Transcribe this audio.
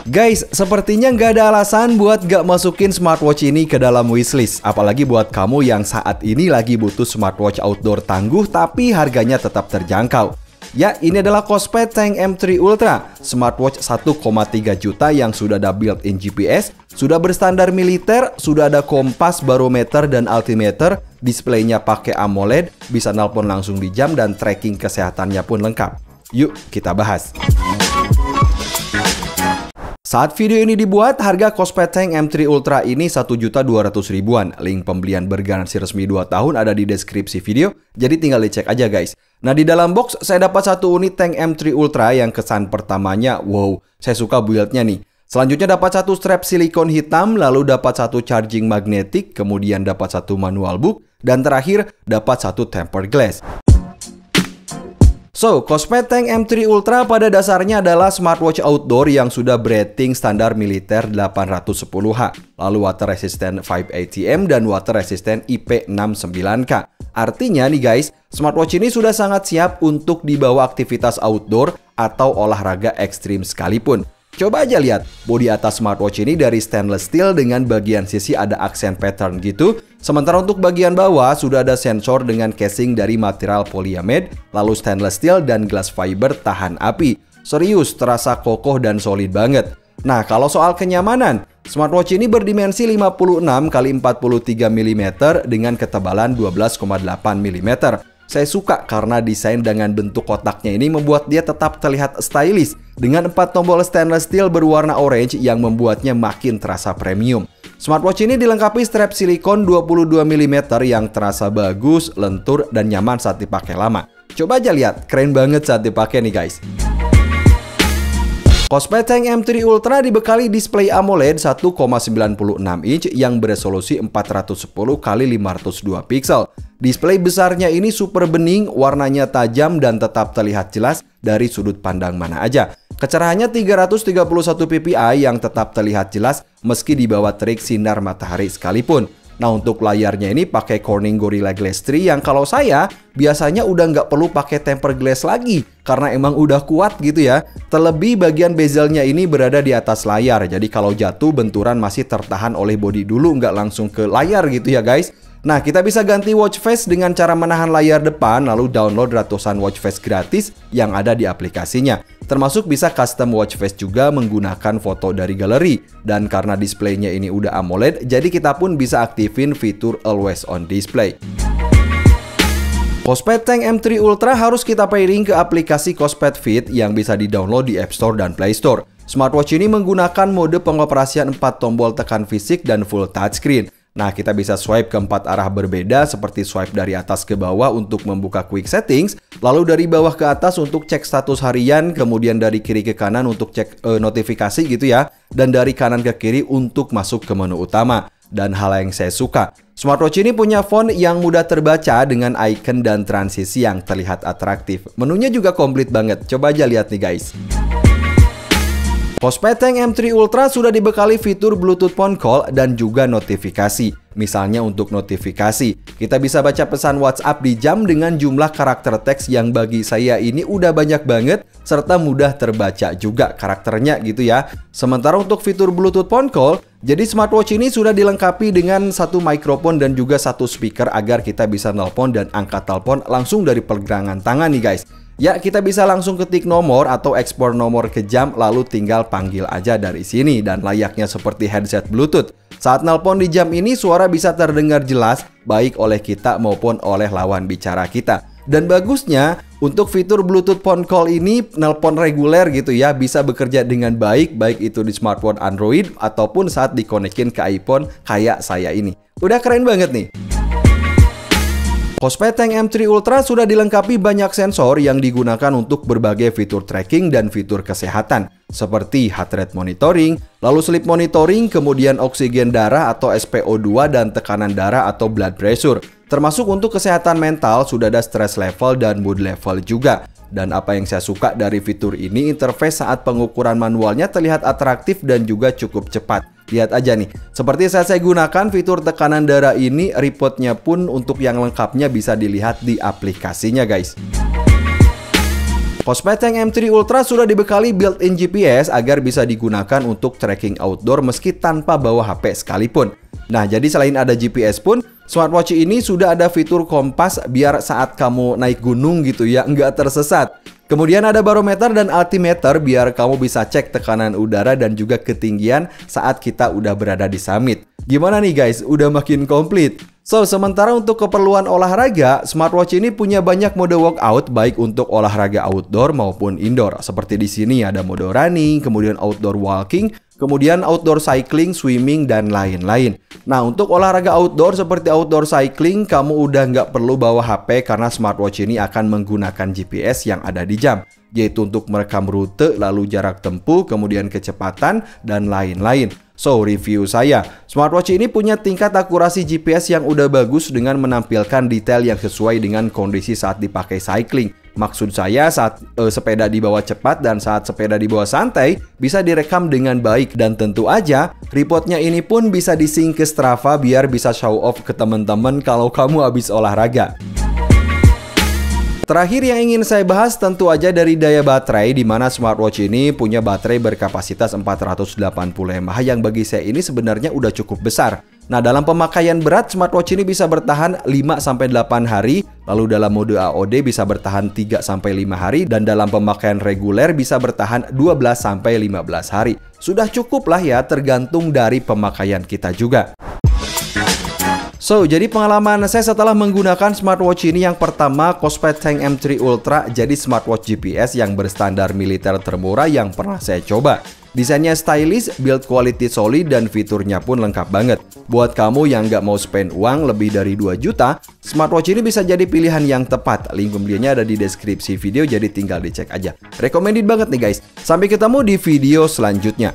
Guys, sepertinya nggak ada alasan buat nggak masukin smartwatch ini ke dalam wishlist. Apalagi buat kamu yang saat ini lagi butuh smartwatch outdoor tangguh tapi harganya tetap terjangkau. Ya, ini adalah Kospet Tank M3 Ultra, smartwatch 1,3 juta yang sudah ada built-in GPS, sudah berstandar militer, sudah ada kompas, barometer, dan altimeter, displaynya pakai AMOLED, bisa nelpon langsung di jam, dan tracking kesehatannya pun lengkap. Yuk, kita bahas. Saat video ini dibuat, harga Kospet Tank M3 Ultra ini 1.200.000-an. Link pembelian bergaransi resmi 2 tahun ada di deskripsi video, jadi tinggal dicek aja guys. Nah, di dalam box saya dapat satu unit Tank M3 Ultra yang kesan pertamanya, wow, saya suka build-nya nih. Selanjutnya dapat satu strap silikon hitam, lalu dapat satu charging magnetik, kemudian dapat satu manual book, dan terakhir dapat satu tempered glass. So, Kospet Tank M3 Ultra pada dasarnya adalah smartwatch outdoor yang sudah berating standar militer 810H, lalu water resistant 5 ATM dan water resistant IP69K. Artinya nih guys, smartwatch ini sudah sangat siap untuk dibawa aktivitas outdoor atau olahraga ekstrim sekalipun. Coba aja lihat, bodi atas smartwatch ini dari stainless steel dengan bagian sisi ada aksen pattern gitu. Sementara untuk bagian bawah sudah ada sensor dengan casing dari material polyamide, lalu stainless steel dan glass fiber tahan api. Serius, terasa kokoh dan solid banget. Nah, kalau soal kenyamanan, smartwatch ini berdimensi 56 x 43 mm dengan ketebalan 12,8 mm. Saya suka karena desain dengan bentuk kotaknya ini membuat dia tetap terlihat stylish dengan 4 tombol stainless steel berwarna orange yang membuatnya makin terasa premium. Smartwatch ini dilengkapi strap silikon 22 mm yang terasa bagus, lentur, dan nyaman saat dipakai lama. Coba aja lihat, keren banget saat dipakai nih guys. Kospet Tank M3 Ultra dibekali display AMOLED 1,96 inch yang beresolusi 410 x 502 pixel. Display besarnya ini super bening, warnanya tajam dan tetap terlihat jelas dari sudut pandang mana aja. Kecerahannya 331 ppi yang tetap terlihat jelas meski di bawah terik sinar matahari sekalipun. Nah, untuk layarnya ini pakai Corning Gorilla Glass 3 yang kalau saya biasanya udah nggak perlu pakai tempered glass lagi karena emang udah kuat gitu ya. Terlebih bagian bezelnya ini berada di atas layar, jadi kalau jatuh benturan masih tertahan oleh bodi dulu, nggak langsung ke layar gitu ya guys. Nah, kita bisa ganti watch face dengan cara menahan layar depan lalu download ratusan watch face gratis yang ada di aplikasinya. Termasuk bisa custom watch face juga menggunakan foto dari galeri. Dan karena displaynya ini udah AMOLED, jadi kita pun bisa aktifin fitur Always On Display. Kospet Tank M3 Ultra harus kita pairing ke aplikasi Kospet Fit yang bisa di-download di App Store dan Play Store. Smartwatch ini menggunakan mode pengoperasian 4 tombol tekan fisik dan full touchscreen. Nah, kita bisa swipe ke 4 arah berbeda seperti swipe dari atas ke bawah untuk membuka quick settings, lalu dari bawah ke atas untuk cek status harian, kemudian dari kiri ke kanan untuk cek notifikasi gitu ya, dan dari kanan ke kiri untuk masuk ke menu utama. Dan hal yang saya suka, smartwatch ini punya font yang mudah terbaca dengan icon dan transisi yang terlihat atraktif. Menunya juga komplit banget, coba aja lihat nih guys. Kospet Tank M3 Ultra sudah dibekali fitur Bluetooth phone call dan juga notifikasi. Misalnya untuk notifikasi, kita bisa baca pesan WhatsApp di jam dengan jumlah karakter teks yang bagi saya ini udah banyak banget, serta mudah terbaca juga karakternya gitu ya. Sementara untuk fitur Bluetooth phone call, jadi smartwatch ini sudah dilengkapi dengan satu mikrofon dan juga satu speaker agar kita bisa nelpon dan angkat telepon langsung dari pergelangan tangan nih guys. Ya, kita bisa langsung ketik nomor atau ekspor nomor ke jam lalu tinggal panggil aja dari sini dan layaknya seperti headset Bluetooth. Saat nelpon di jam ini suara bisa terdengar jelas baik oleh kita maupun oleh lawan bicara kita. Dan bagusnya untuk fitur Bluetooth phone call ini nelpon reguler gitu ya bisa bekerja dengan baik itu di smartphone Android ataupun saat dikonekin ke iPhone kayak saya ini. Udah keren banget nih. Kospet Tank M3 Ultra sudah dilengkapi banyak sensor yang digunakan untuk berbagai fitur tracking dan fitur kesehatan seperti heart rate monitoring, lalu sleep monitoring, kemudian oksigen darah atau SpO2 dan tekanan darah atau blood pressure. Termasuk untuk kesehatan mental sudah ada stress level dan mood level juga. Dan apa yang saya suka dari fitur ini, interface saat pengukuran manualnya terlihat atraktif dan juga cukup cepat. Lihat aja nih, seperti saya gunakan fitur tekanan darah ini, reportnya pun untuk yang lengkapnya bisa dilihat di aplikasinya guys. Cosmet Tank M3 Ultra sudah dibekali built-in GPS agar bisa digunakan untuk tracking outdoor meski tanpa bawa HP sekalipun. Nah, jadi selain ada GPS pun, smartwatch ini sudah ada fitur kompas biar saat kamu naik gunung gitu ya, nggak tersesat. Kemudian ada barometer dan altimeter biar kamu bisa cek tekanan udara dan juga ketinggian saat kita udah berada di summit. Gimana nih guys, udah makin komplit? So, sementara untuk keperluan olahraga, smartwatch ini punya banyak mode workout baik untuk olahraga outdoor maupun indoor. Seperti di sini ada mode running, kemudian outdoor walking, kemudian outdoor cycling, swimming, dan lain-lain. Nah, untuk olahraga outdoor seperti outdoor cycling, kamu udah nggak perlu bawa HP karena smartwatch ini akan menggunakan GPS yang ada di jam, yaitu untuk merekam rute, lalu jarak tempuh, kemudian kecepatan, dan lain-lain. So, review saya, smartwatch ini punya tingkat akurasi GPS yang udah bagus dengan menampilkan detail yang sesuai dengan kondisi saat dipakai cycling. Maksud saya saat sepeda dibawa cepat dan saat sepeda dibawa santai bisa direkam dengan baik, dan tentu aja reportnya ini pun bisa di-sync ke Strava biar bisa show off ke teman-teman kalau kamu habis olahraga. Terakhir yang ingin saya bahas tentu aja dari daya baterai, di mana smartwatch ini punya baterai berkapasitas 480 mAh yang bagi saya ini sebenarnya udah cukup besar. Nah, dalam pemakaian berat, smartwatch ini bisa bertahan 5-8 hari, lalu dalam mode AOD bisa bertahan 3-5 hari, dan dalam pemakaian reguler bisa bertahan 12-15 hari. Sudah cukup lah ya, tergantung dari pemakaian kita juga. So, jadi pengalaman saya setelah menggunakan smartwatch ini, yang pertama, Cosmet Tank M3 Ultra jadi smartwatch GPS yang berstandar militer termurah yang pernah saya coba. Desainnya stylish, build quality solid, dan fiturnya pun lengkap banget. Buat kamu yang nggak mau spend uang lebih dari 2 juta, smartwatch ini bisa jadi pilihan yang tepat. Link pembeliannya ada di deskripsi video, jadi tinggal dicek aja. Recommended banget nih guys. Sampai ketemu di video selanjutnya.